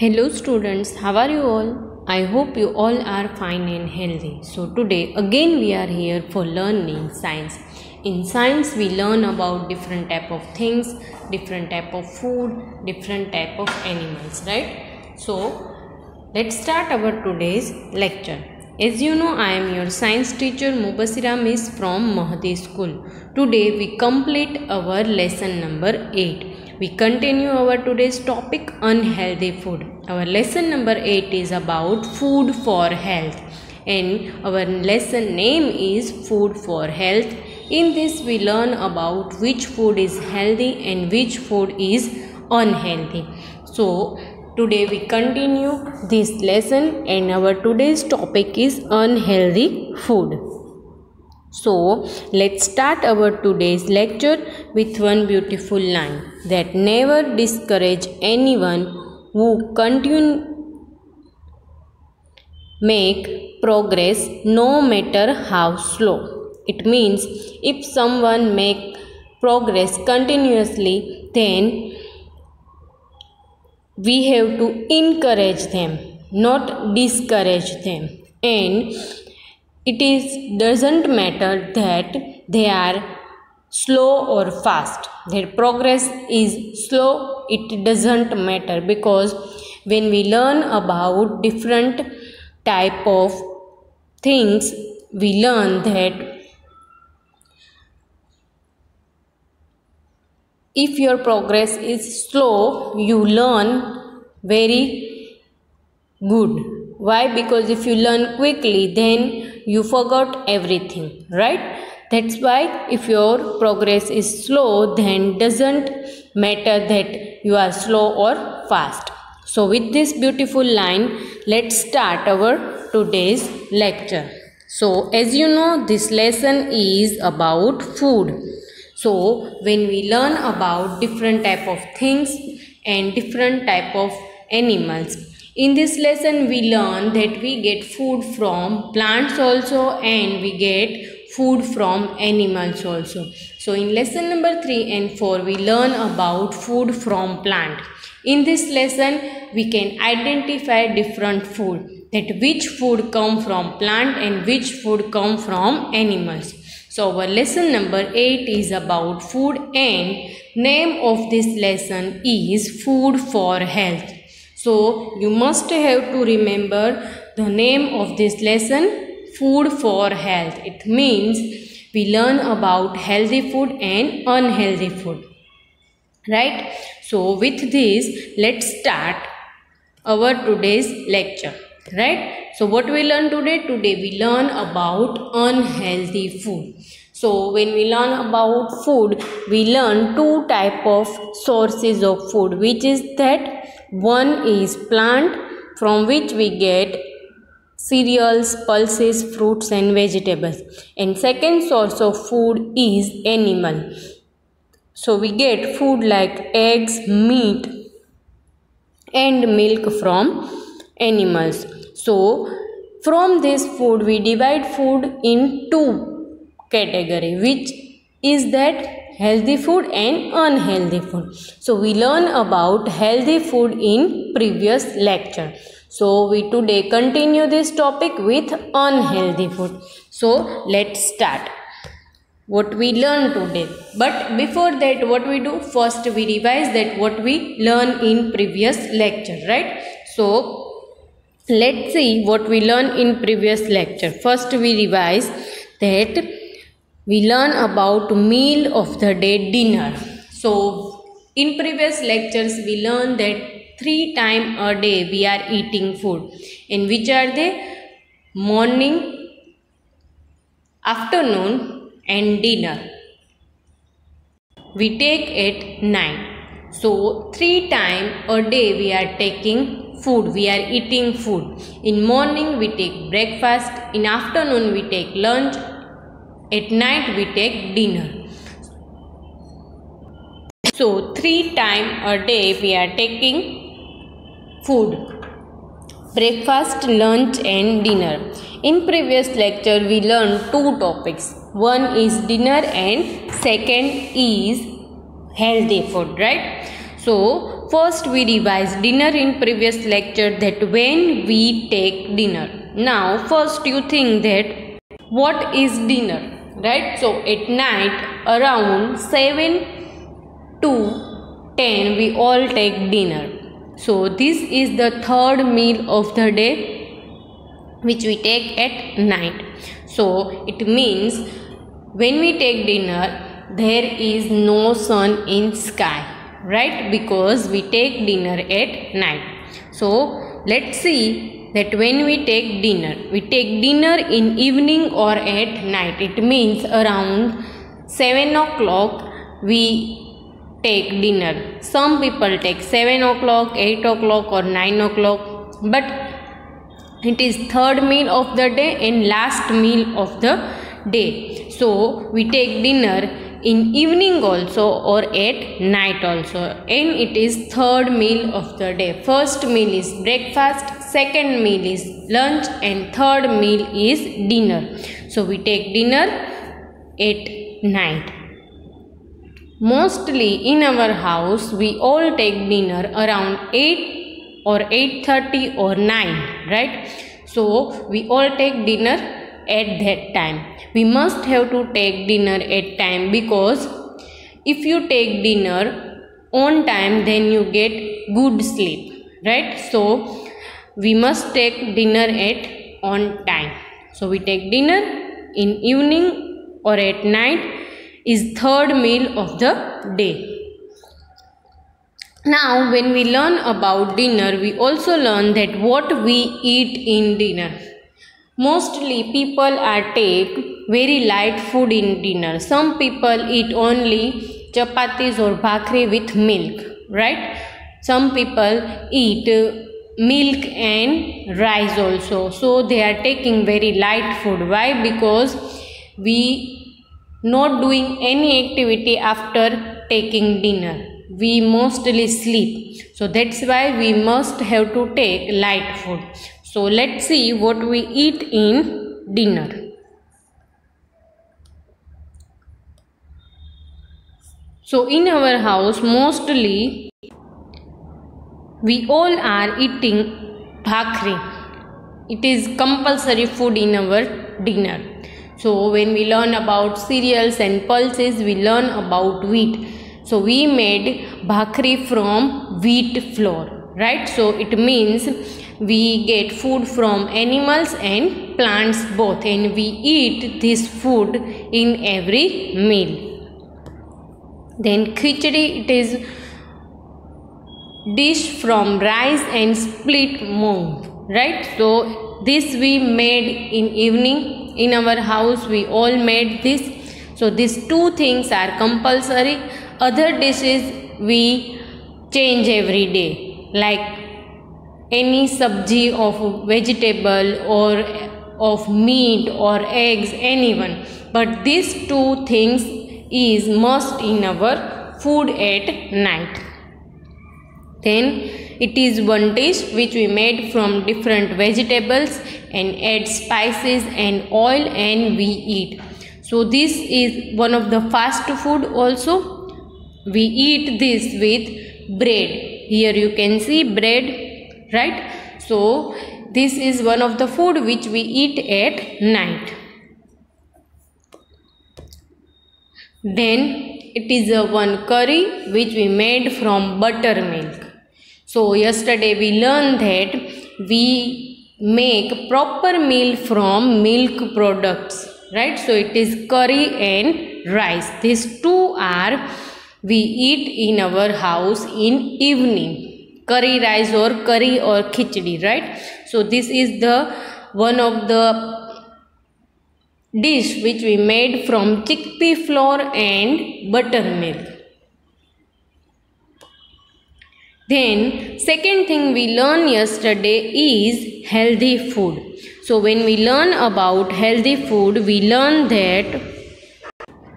Hello students, how are you all? I hope you all are fine and healthy. So today again we are here for learning science. In science we learn about different type of things, different type of food, different type of animals, right? So let's start our today's lecture. As you know, I am your science teacher Mubasira Miss from Mahdi School. Today we complete our lesson number 8. We continue our today's topic, unhealthy food. Our lesson number 8 is about food for health, and our lesson name is food for health. In this we learn about which food is healthy and which food is unhealthy. So today we continue this lesson and our today's topic is unhealthy food. So let's start our today's lecture with one beautiful line that never discourage anyone who continue make progress no matter how slow. It means if someone make progress continuously, then we have to encourage them, not discourage them. And doesn't matter that they are slow or fast. Their progress is slow, it doesn't matter, because when we learn about different type of things, we learn that if your progress is slow, you learn very good. Why? Because if you learn quickly, then you forgot everything, right? That's why if your progress is slow, then doesn't matter that you are slow or fast. So with this beautiful line, let's start our today's lecture. So as you know, this lesson is about food. So when we learn about different type of things and different type of animals, in this lesson we learn that we get food from plants also and we get food from animals also. So in lesson number 3 and 4 we learn about food from plant. In this lesson we can identify different food, that which food come from plant and which food come from animals. So our lesson number 8 is about food and name of this lesson is food for health. So you must have to remember the name of this lesson, food for health. It means we learn about healthy food and unhealthy food, right? So with this, let's start our today's lecture, right? So what we learn today? Today we learn about unhealthy food. So when we learn about food, we learn two type of sources of food, which is that one is plant, from which we get cereals, pulses, fruits and vegetables, and second source of food is animal. So we get food like eggs, meat and milk from animals. So from this food we divide food in two categories, which is that healthy food and unhealthy food. So we learn about healthy food in previous lecture. So we today continue this topic with unhealthy food. So let's start what we learn today. But before that, what we do? First we revise that what we learn in previous lecture, right? So let's see what we learn in previous lecture. First we revise that we learn about meal of the day, dinner. So in previous lectures we learned that 3 times a day we are eating food. And which are they? Morning, afternoon and dinner. We take at night. So 3 times a day we are taking food, we are eating food. In morning we take breakfast, in afternoon we take lunch, at night we take dinner. So 3 times a day we are taking food, breakfast, lunch and dinner. In previous lecture we learned two topics. One is dinner and second is healthy food, right? So first we revised dinner in previous lecture, that when we take dinner. Now first you think that what is dinner, right? So at night around 7 to 10 we all take dinner. So this is the third meal of the day which we take at night. So it means when we take dinner there is no sun in sky, right? Because we take dinner at night. So let's see that when we take dinner in evening or at night. It means around 7 o'clock we take dinner. Some people take 7 o'clock, 8 o'clock or 9 o'clock, but it is third meal of the day and last meal of the day. So we take dinner in evening also or at night also, and it is third meal of the day. First meal is breakfast, second meal is lunch, and third meal is dinner. So we take dinner at night. Mostly in our house we all take dinner around 8 or 8:30 or 9, right? So we all take dinner at that time. We must have to take dinner at time, because if you take dinner on time then you get good sleep, right? So we must take dinner at on time. So we take dinner in evening or at night is third meal of the day. Now when we learn about dinner, we also learn that what we eat in dinner. Mostly people take very light food in dinner. Some people eat only chapatis or bhakri with milk, right? Some people eat milk and rice also. So they are taking very light food. Why? Because we not doing any activity after taking dinner. We mostly sleep. So that's why we must have to take light food. So let's see what we eat in dinner. So in our house mostly we all are eating bhakri. It is compulsory food in our dinner. So when we learn about cereals and pulses, we learn about wheat. So we made bhakri from wheat flour, right? So it means we get food from animals and plants both, and we eat this food in every meal. Then khichdi, it is dish from rice and split moong, right? So this we made in evening. In our house we all made this. So these two things are compulsory. Other dishes we change every day, like any sabji of vegetable or of meat or eggs, anyone. But these two things is must in our food at night. Then it is one dish which we made from different vegetables and add spices and oil and we eat. So this is one of the fast food also. We eat this with bread. Here you can see bread, right? So this is one of the food which we eat at night. Then it is a one curry which we made from buttermilk. So yesterday we learned that we make proper meal from milk products, right? So it is curry and rice. These two are we eat in our house in evening. Curry rice or curry or khichdi, right? So this is the one of the dish which we made from chickpea flour and buttermilk. Then second thing we learned yesterday is healthy food. So when we learn about healthy food, we learn that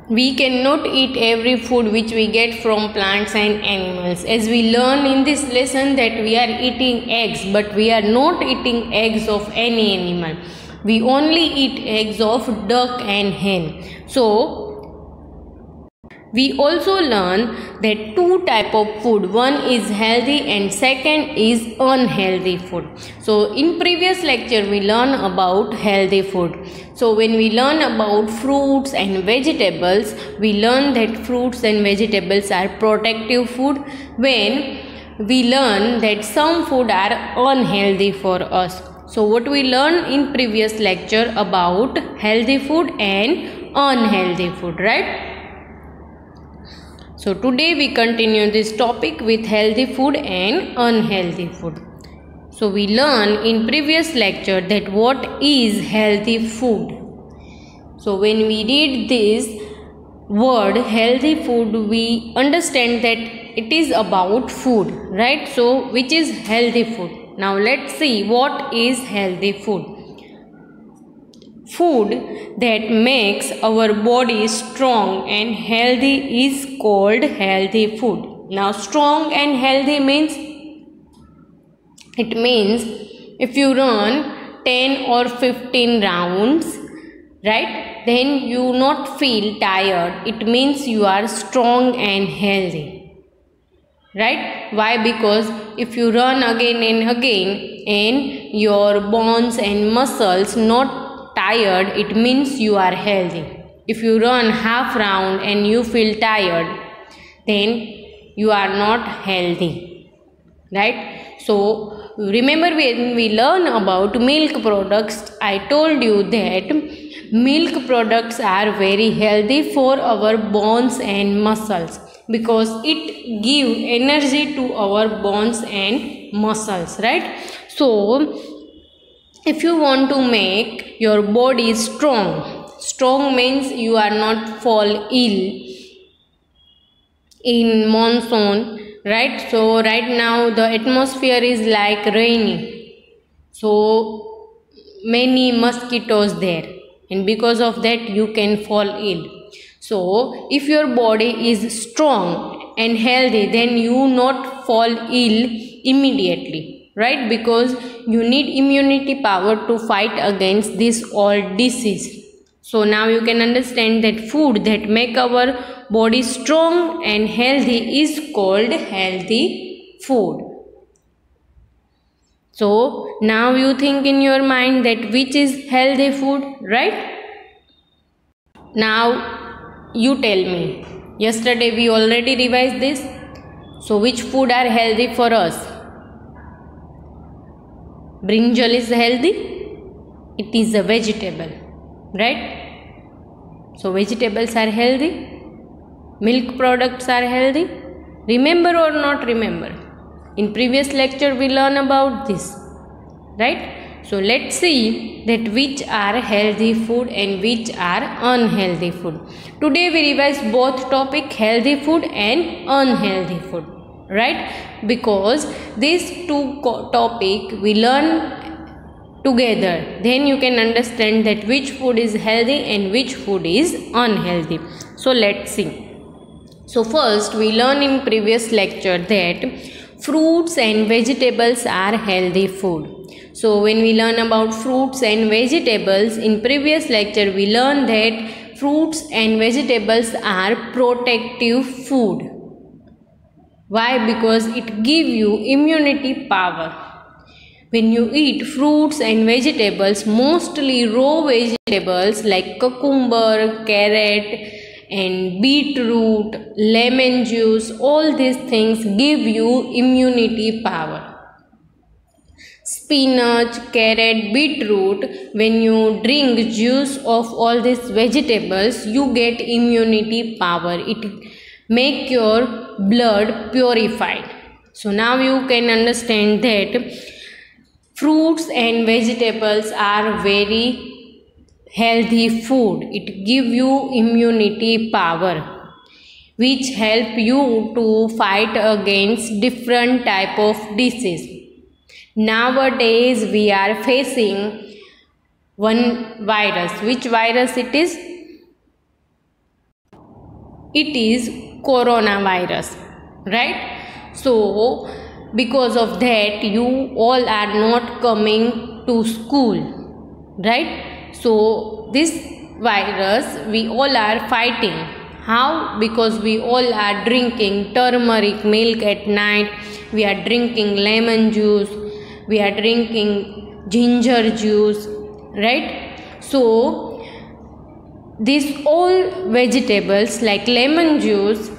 we cannot eat every food which we get from plants and animals. As we learn in this lesson that we are eating eggs, but we are not eating eggs of any animal. We only eat eggs of duck and hen. So We also learn that two type of food, one is healthy and second is unhealthy food. So in previous lecture we learn about healthy food. So when we learn about fruits and vegetables, we learn that fruits and vegetables are protective food. When we learn that some food are unhealthy for us. So what we learned in previous lecture about healthy food and unhealthy food, right? So today we continue this topic with healthy food and unhealthy food. So we learned in previous lecture that what is healthy food. So when we read this word healthy food, we understand that it is about food, right? So which is healthy food? Now let's see what is healthy food. Food that makes our body strong and healthy is called healthy food. Now strong and healthy means, it means if you run 10 or 15 rounds, right, then you not feel tired. It means you are strong and healthy, right? Why? Because if you run again and again and your bones and muscles not tired, it means you are healthy. If you run half round and you feel tired, then you are not healthy, right? So remember when we learn about milk products, I told you that milk products are very healthy for our bones and muscles because it gives energy to our bones and muscles, right? So if you want to make your body strong means you are not fall ill in monsoon, right? So right now the atmosphere is like rainy, so many mosquitoes there, and because of that you can fall ill. So if your body is strong and healthy, then you not fall ill immediately, right? Because you need immunity power to fight against this all disease. So now you can understand that food that make our body strong and healthy is called healthy food. So now you think in your mind that which is healthy food, right? Now you tell me. Yesterday we already revised this. So which food are healthy for us? Brinjal is healthy. It is a vegetable, right? So vegetables are healthy. Milk products are healthy. Remember or not remember? In previous lecture we learned about this, right? So let's see that which are healthy food and which are unhealthy food. Today we revise both topic healthy food and unhealthy food, right? Because these two topic we learn together, then you can understand that which food is healthy and which food is unhealthy. So let's see. So first we learned in previous lecture that fruits and vegetables are healthy food. So when we learn about fruits and vegetables in previous lecture, we learned that fruits and vegetables are protective food. Why? Because it gives you immunity power. When you eat fruits and vegetables, mostly raw vegetables like cucumber, carrot and beetroot, lemon juice, all these things give you immunity power. Spinach, carrot, beetroot, when you drink juice of all these vegetables, you get immunity power. It make your blood purified. So now you can understand that fruits and vegetables are very healthy food. It give you immunity power, which help you to fight against different type of disease. Nowadays we are facing one virus. Which virus it is? It is coronavirus, right? So because of that you all are not coming to school, right? So this virus we all are fighting. How? Because we all are drinking turmeric milk at night, we are drinking lemon juice, we are drinking ginger juice, right? So these all vegetables like lemon juice,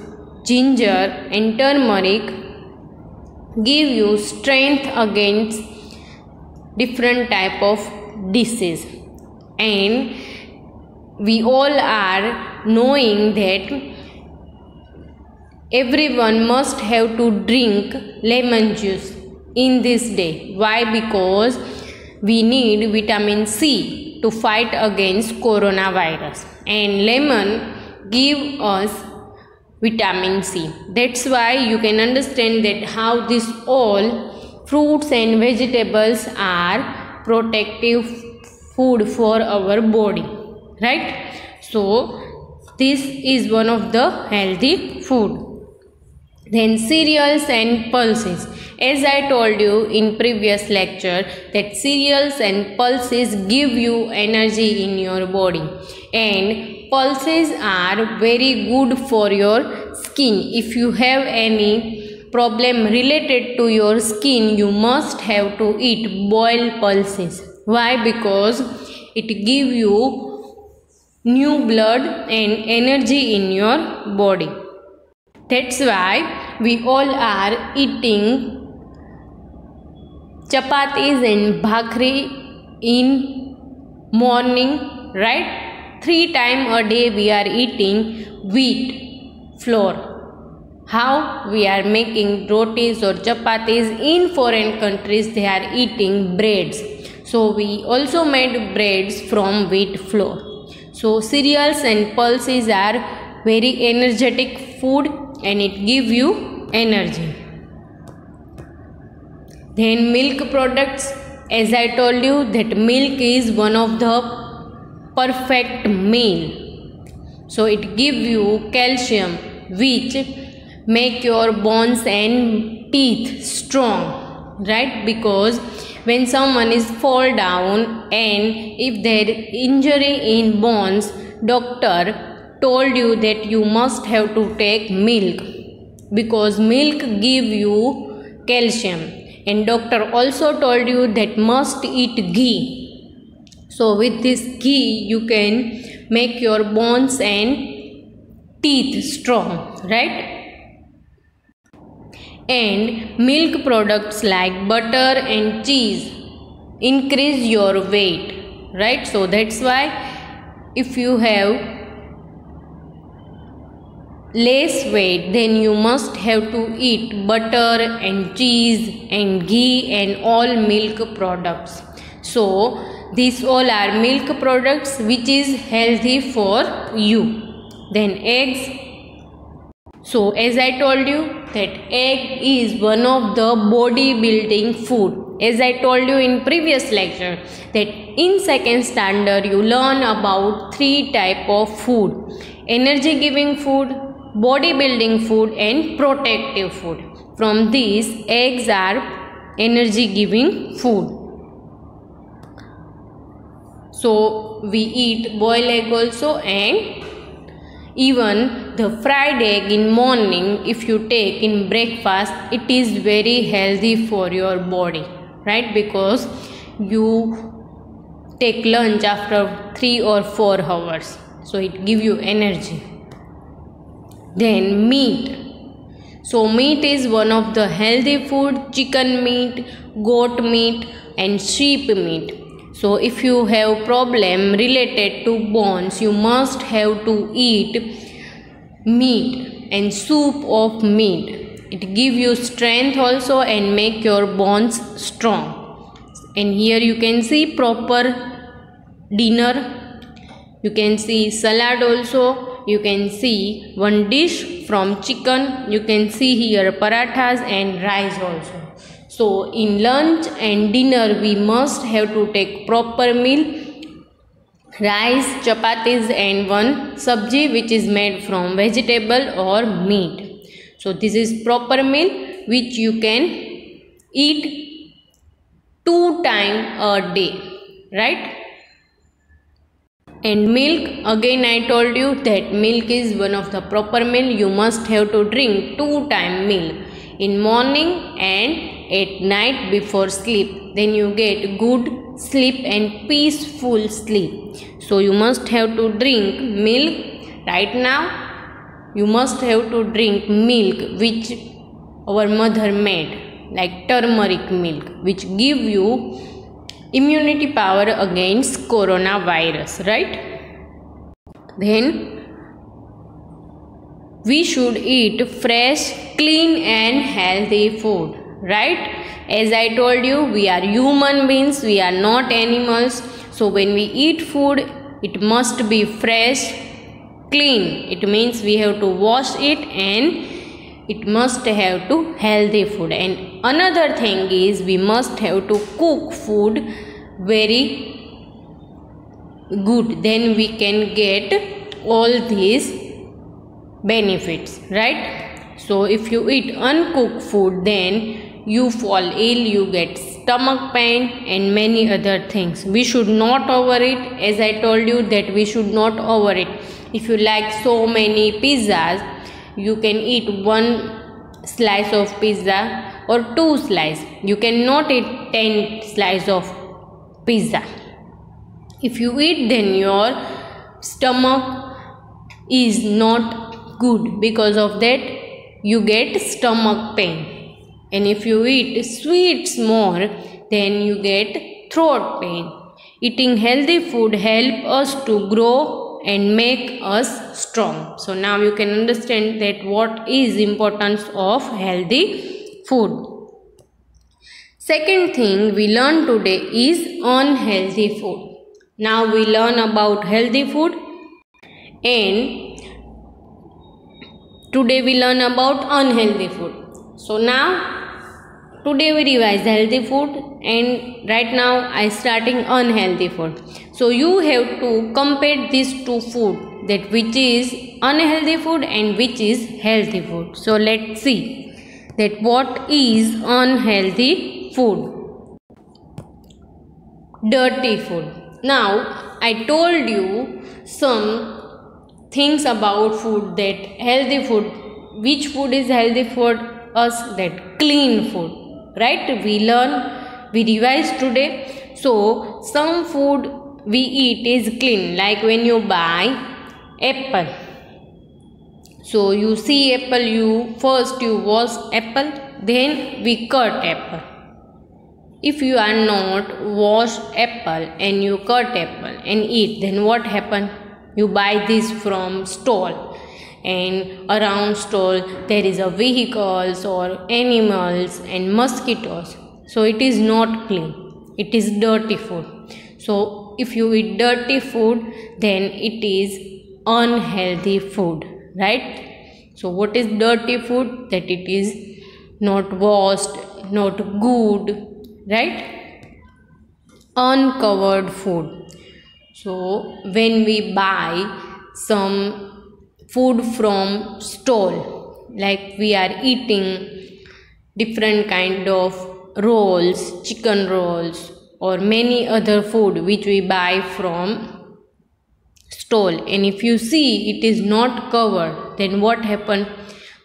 ginger and turmeric give you strength against different type of disease. And we all are knowing that everyone must have to drink lemon juice in this day. Why? Because we need vitamin C to fight against coronavirus, and lemon give us vitamin C. That's why you can understand that how this all fruits and vegetables are protective food for our body, right? So this is one of the healthy food. Then cereals and pulses. As I told you in previous lecture that cereals and pulses give you energy in your body, and pulses are very good for your skin. If you have any problem related to your skin, you must have to eat boiled pulses. Why? Because it give you new blood and energy in your body. That's why we all are eating chapatis and bhakri in morning, right? 3 times a day we are eating wheat flour. How? We are making rotis or chapatis. In foreign countries they are eating breads. So we also made breads from wheat flour. So cereals and pulses are very energetic food and it give you energy. Then milk products, as I told you that milk is one of the perfect meal. So it give you calcium which make your bones and teeth strong, right? Because when someone is fall down and if there is injury in bones, doctor told you that you must have to take milk, because milk give you calcium, and doctor also told you that must eat ghee. So with this ghee you can make your bones and teeth strong, right? And milk products like butter and cheese increase your weight, right? So that's why if you have less weight, then you must have to eat butter and cheese and ghee and all milk products. So these all are milk products which is healthy for you. Then eggs. So as I told you that egg is one of the bodybuilding food. As I told you in previous lecture that in second standard you learn about 3 type of food: energy giving food, bodybuilding food and protective food. From these, eggs are energy giving food. So we eat boiled egg also, and even the fried egg in morning if you take in breakfast, it is very healthy for your body, right? Because you take lunch after 3 or 4 hours, so it give you energy. Then meat. So meat is one of the healthy food: chicken meat, goat meat and sheep meat. So if you have problem related to bones, you must have to eat meat and soup of meat. It give you strength also and make your bones strong. And here you can see proper dinner. You can see salad also. You can see one dish from chicken. You can see here parathas and rice also. So in lunch and dinner we must have to take proper meal: rice, chapatis and one sabji which is made from vegetable or meat. So this is proper meal which you can eat 2 times a day, right? And milk, again I told you that milk is one of the proper meal. You must have to drink 2 times milk, in morning and at night before sleep. Then you get good sleep and peaceful sleep. So you must have to drink milk. Right now you must have to drink milk which our mother made, like turmeric milk, which give you immunity power against coronavirus, right? Then we should eat fresh, clean and healthy food, right? As I told you, we are human beings, we are not animals. So when we eat food, it must be fresh, clean. It means we have to wash it, and it must have to healthy food. And another thing is, we must have to cook food very good. Then we can get all these benefits, right? So if you eat uncooked food, then you fall ill, you get stomach pain and many other things. We should not overeat. As I told you that we should not overeat. If you like so many pizzas, you can eat 1 slice of pizza or 2 slices. You cannot eat 10 slices of pizza. If you eat, then your stomach is not good. Because of that you get stomach pain. And if you eat sweets more, then you get throat pain. Eating healthy food help us to grow and make us strong. So now you can understand that what is importance of healthy food. Second thing we learn today is unhealthy food. Now we learn about healthy food, and today we learn about unhealthy food. So now today we revise healthy food, and right now I starting unhealthy food. So you have to compare these two food, that which is unhealthy food and which is healthy food. So let's see that what is unhealthy food. Dirty food. Now I told you some things about food, that healthy food, which food is healthy for us, that clean food, right? We revise today. So some food we eat is clean, like when you buy apple. So you see apple, you first wash apple, then we cut apple. If you are not wash apple and you cut apple and eat, then what happen? You buy this from stall, and around stall there is a vehicles or animals and mosquitoes. So it is not clean, it is dirty food. So if you eat dirty food, then it is unhealthy food, right? So what is dirty food? That it is not washed, not good, right? Uncovered food. So when we buy some food from stall, like we are eating different kind of rolls, chicken rolls or many other food which we buy from stall, and if you see it is not covered, then what happen?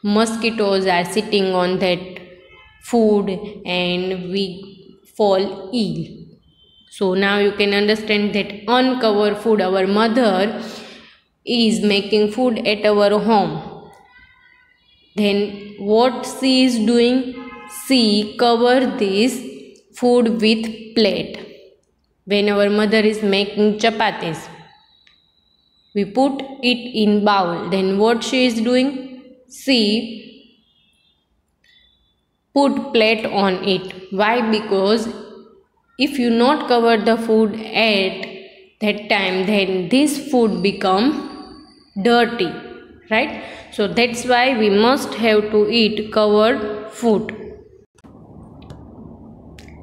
Mosquitoes are sitting on that food and we fall ill. So now you can understand that uncovered food, our mother is making food at our home, then what she is doing? She cover this food with plate. When our mother is making chapatis, we put it in bowl, then what she is doing? She put plate on it. Why? Because if you not cover the food at that time, then this food become dirty, right? So that's why we must have to eat covered food.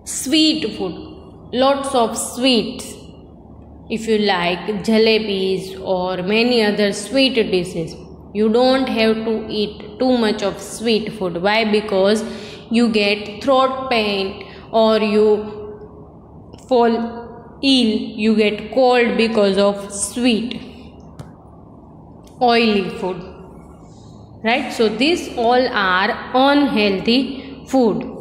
Sweet food, lots of sweets. If you like jalebis or many other sweet dishes, you don't have to eat too much of sweet food. Why? Because you get throat pain or you fall ill, you get cold because of sweet, oily food, right? So these all are unhealthy food.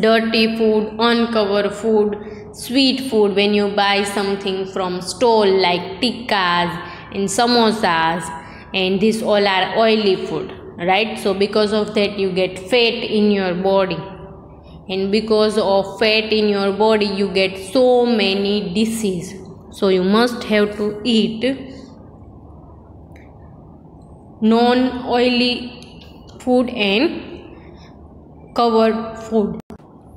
Dirty food, uncovered food, sweet food when you buy something from stall like tikkas and samosas, and these all are oily food, right? So because of that you get fat in your body, and because of fat in your body you get so many diseases. So you must have to eat non-oily food and covered food,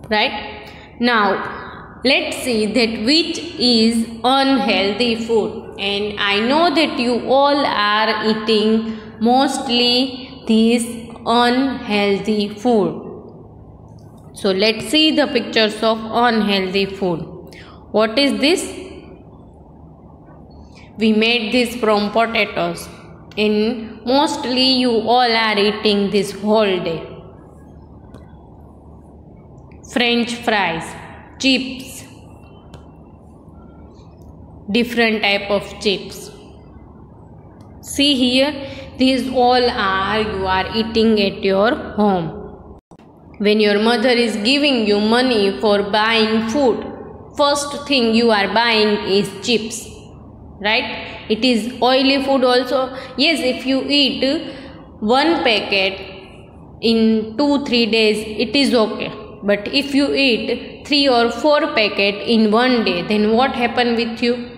right? Now let's see that which is unhealthy food, and I know that you all are eating mostly this unhealthy food. So let's see the pictures of unhealthy food. What is this? We made this from potatoes, and mostly you all are eating this whole day. French fries, chips, different type of chips. See here, these all are you are eating at your home. When your mother is giving you money for buying food, first thing you are buying is chips, right? It is oily food also. Yes, if you eat one packet in 2-3 days, it is okay. But if you eat 3 or 4 packets in one day, then what happen with you?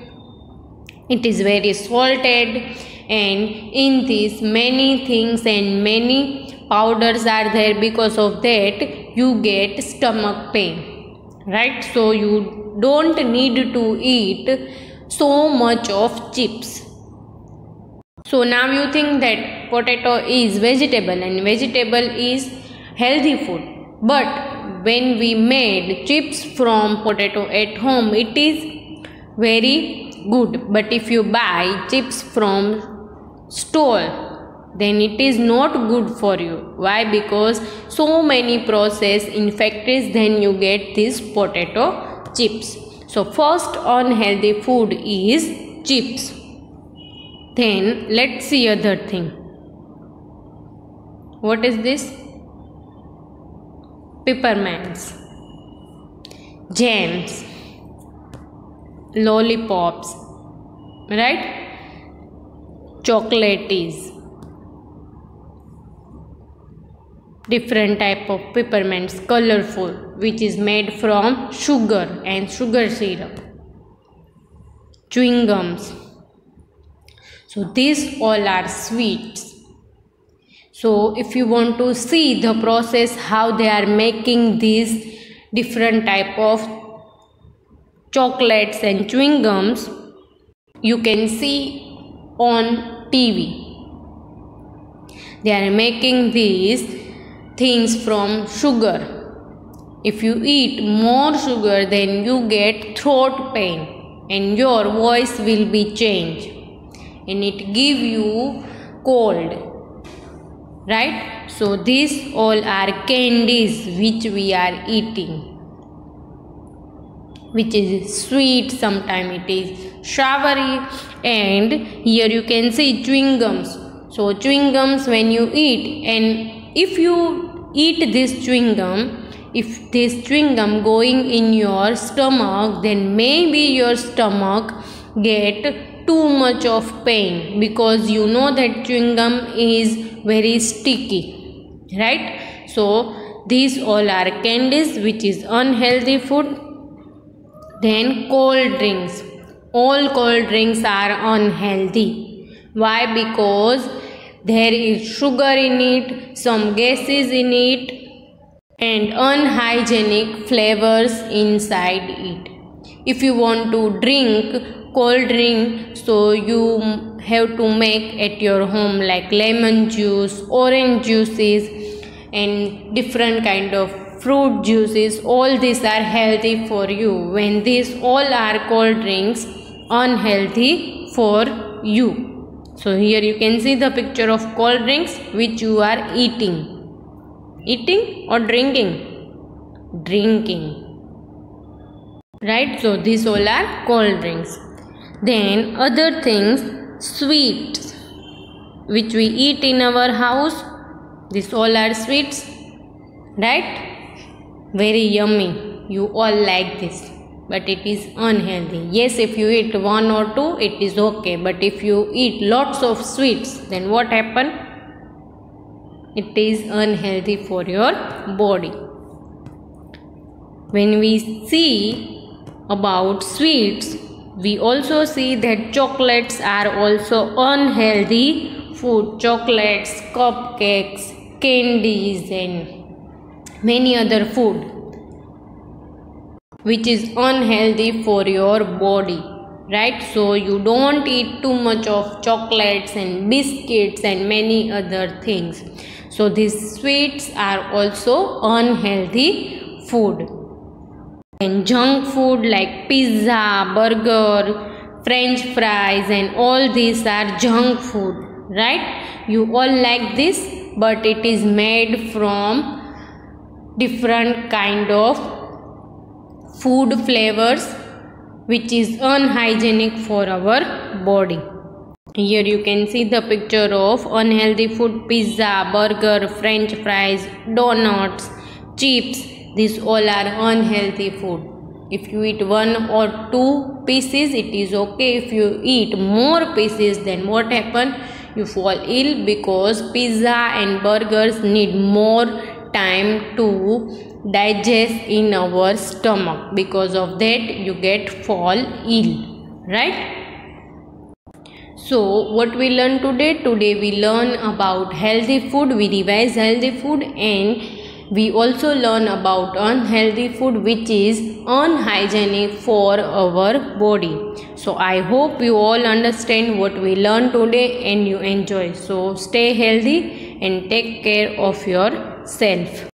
It is very salted, and in this many things and many powders are there. Because of that you get stomach pain, right? So you don't need to eat so much of chips. So now you think that potato is vegetable and vegetable is healthy food, but when we made chips from potato at home, it is very good. But if you buy chips from store, then it is not good for you. Why? Because so many processed in factories, then you get this potato chips. So first unhealthy food is chips. Then let's see other thing. What is this? Peppermints, jams, lollipops, right? Chocolates, different type of peppermints, colorful, which is made from sugar and sugar syrup, chewing gums. So these all are sweets. So if you want to see the process how they are making these different type of chocolates and chewing gums, you can see on TV. They are making these things from sugar. If you eat more sugar, then you get throat pain and your voice will be changed, and it give you cold, right? So these all are candies which we are eating, which is sweet, sometimes it is savory, and here you can see chewing gums. So chewing gums when you eat, and if you eat this chewing gum, if this chewing gum going in your stomach, then maybe your stomach get too much of pain, because you know that chewing gum is very sticky, right? So these all are candies which is unhealthy food. Then cold drinks, all cold drinks are unhealthy. Why? Because there is sugar in it, some gases in it, and unhygienic flavors inside it. If you want to drink cold drink, so you have to make at your home like lemon juice, orange juices, and different kind of fruit juices. All these are healthy for you, when these all are cold drinks unhealthy for you. So here you can see the picture of cold drinks which you are eating or drinking. right? So these all are cold drinks. Then other things, sweets which we eat in our house, these all are sweets, right? Very yummy, you all like this, but it is unhealthy. Yes, if you eat one or two it is okay, but if you eat lots of sweets, then what happen? It is unhealthy for your body. When we see about sweets, we also see that chocolates are also unhealthy food. Chocolates, cupcakes, candies and many other food which is unhealthy for your body, right? So you don't eat too much of chocolates and biscuits and many other things. So these sweets are also unhealthy food. And junk food like pizza, burger, french fries and all these are junk food, right? You all like this, but it is made from different kind of food flavors which is unhygienic for our body. Here you can see the picture of unhealthy food: pizza, burger, french fries, donuts, chips. These all are unhealthy food. If you eat one or two pieces, it is okay. If you eat more pieces, then what happen? You fall ill, because pizza and burgers need more time to digest in our stomach. Because of that, you fall ill, right? So what we learn today? Today we learn about healthy food. We revise healthy food, and we also learn about unhealthy food which is unhygienic for our body. So I hope you all understand what we learned today and you enjoy. So stay healthy and take care of yourself.